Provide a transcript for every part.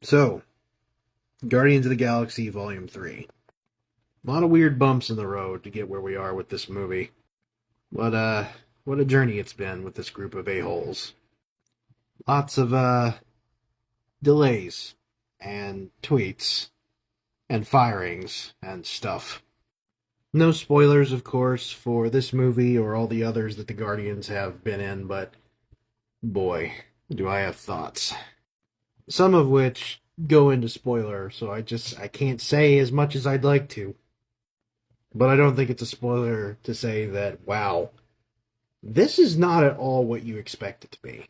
So, Guardians of the Galaxy Volume 3. A lot of weird bumps in the road to get where we are with this movie. What a journey it's been with this group of a-holes. Lots of, delays, and tweets, and firings, and stuff. No spoilers, of course, for this movie or all the others that the Guardians have been in, but boy, do I have thoughts. Some of which go into spoiler, so I can't say as much as I'd like to. But I don't think it's a spoiler to say that, wow, this is not at all what you expect it to be.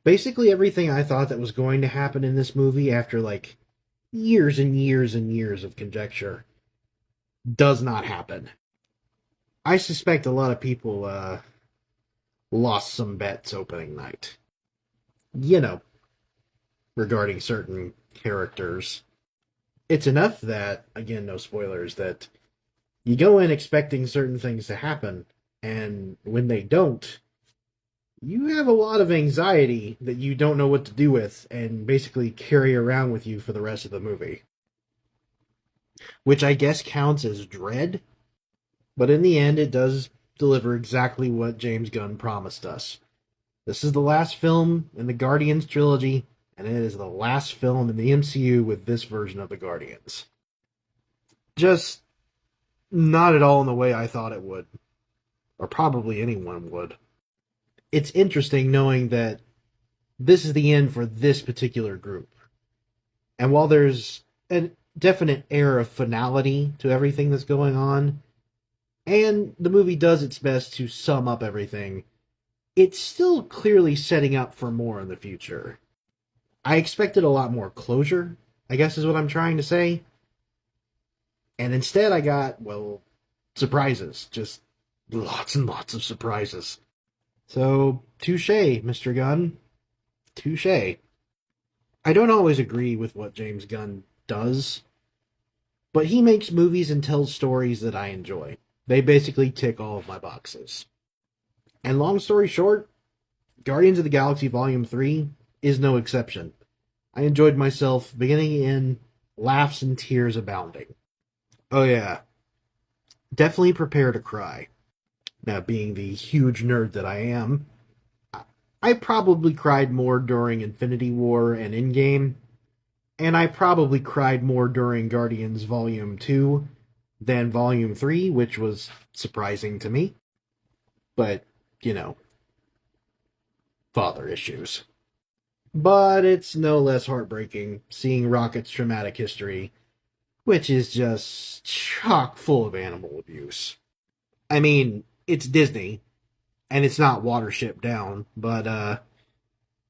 Basically everything I thought that was going to happen in this movie after like years and years and years of conjecture does not happen. I suspect a lot of people lost some bets opening night. You know, regarding certain characters. It's enough that, again, no spoilers, that you go in expecting certain things to happen, and when they don't, you have a lot of anxiety that you don't know what to do with and basically carry around with you for the rest of the movie. Which I guess counts as dread, but in the end, it does deliver exactly what James Gunn promised us. This is the last film in the Guardians trilogy, and it is the last film in the MCU with this version of the Guardians. Just not at all in the way I thought it would, or probably anyone would. It's interesting knowing that this is the end for this particular group. And while there's a definite air of finality to everything that's going on, and the movie does its best to sum up everything, it's still clearly setting up for more in the future. I expected a lot more closure, I guess is what I'm trying to say. And instead I got, well, surprises. Just lots and lots of surprises. So, touche, Mr. Gunn. Touche. I don't always agree with what James Gunn does, but he makes movies and tells stories that I enjoy. They basically tick all of my boxes. And long story short, Guardians of the Galaxy Volume 3 is no exception. I enjoyed myself beginning and end, laughs and tears abounding. Oh yeah, definitely prepare to cry. Now, being the huge nerd that I am, I probably cried more during Infinity War and Endgame, and I probably cried more during Guardians Volume 2 than Volume 3, which was surprising to me. But, you know, father issues. But it's no less heartbreaking seeing Rocket's traumatic history, which is just chock full of animal abuse. I mean, it's Disney, and it's not Watership Down, but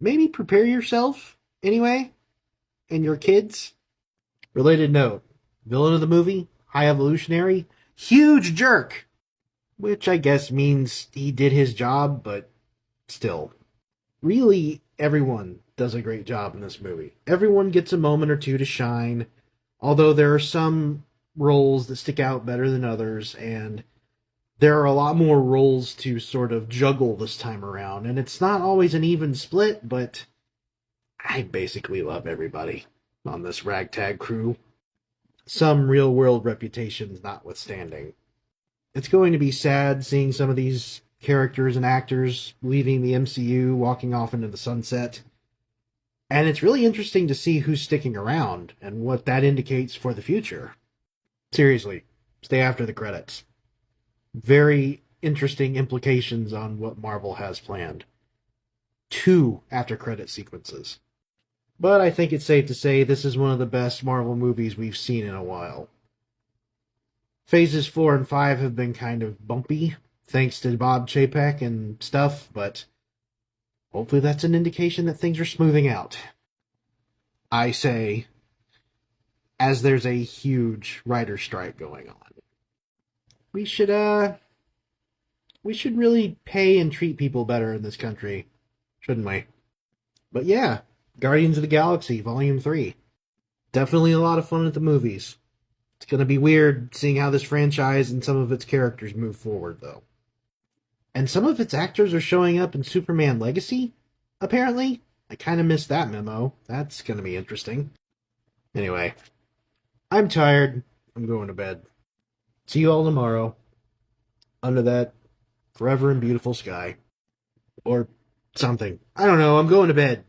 maybe prepare yourself, anyway, and your kids. Related note, villain of the movie, High Evolutionary, huge jerk! Which I guess means he did his job, but still. Really, everyone does a great job in this movie. Everyone gets a moment or two to shine, although there are some roles that stick out better than others, and there are a lot more roles to sort of juggle this time around, and it's not always an even split, but I basically love everybody on this ragtag crew. Some real-world reputations notwithstanding. It's going to be sad seeing some of these characters and actors leaving the MCU, walking off into the sunset. And it's really interesting to see who's sticking around and what that indicates for the future. Seriously, stay after the credits. Very interesting implications on what Marvel has planned. 2 after-credit sequences. But I think it's safe to say this is one of the best Marvel movies we've seen in a while. Phases 4 and 5 have been kind of bumpy, thanks to Bob Chapek and stuff, but hopefully that's an indication that things are smoothing out. I say, as there's a huge writer strike going on. We should really pay and treat people better in this country, shouldn't we? But yeah, Guardians of the Galaxy Volume 3. Definitely a lot of fun at the movies. It's going to be weird seeing how this franchise and some of its characters move forward, though. And some of its actors are showing up in Superman Legacy, apparently. I kind of missed that memo. That's going to be interesting. Anyway, I'm tired. I'm going to bed. See you all tomorrow under that forever and beautiful sky. Or something. I don't know. I'm going to bed.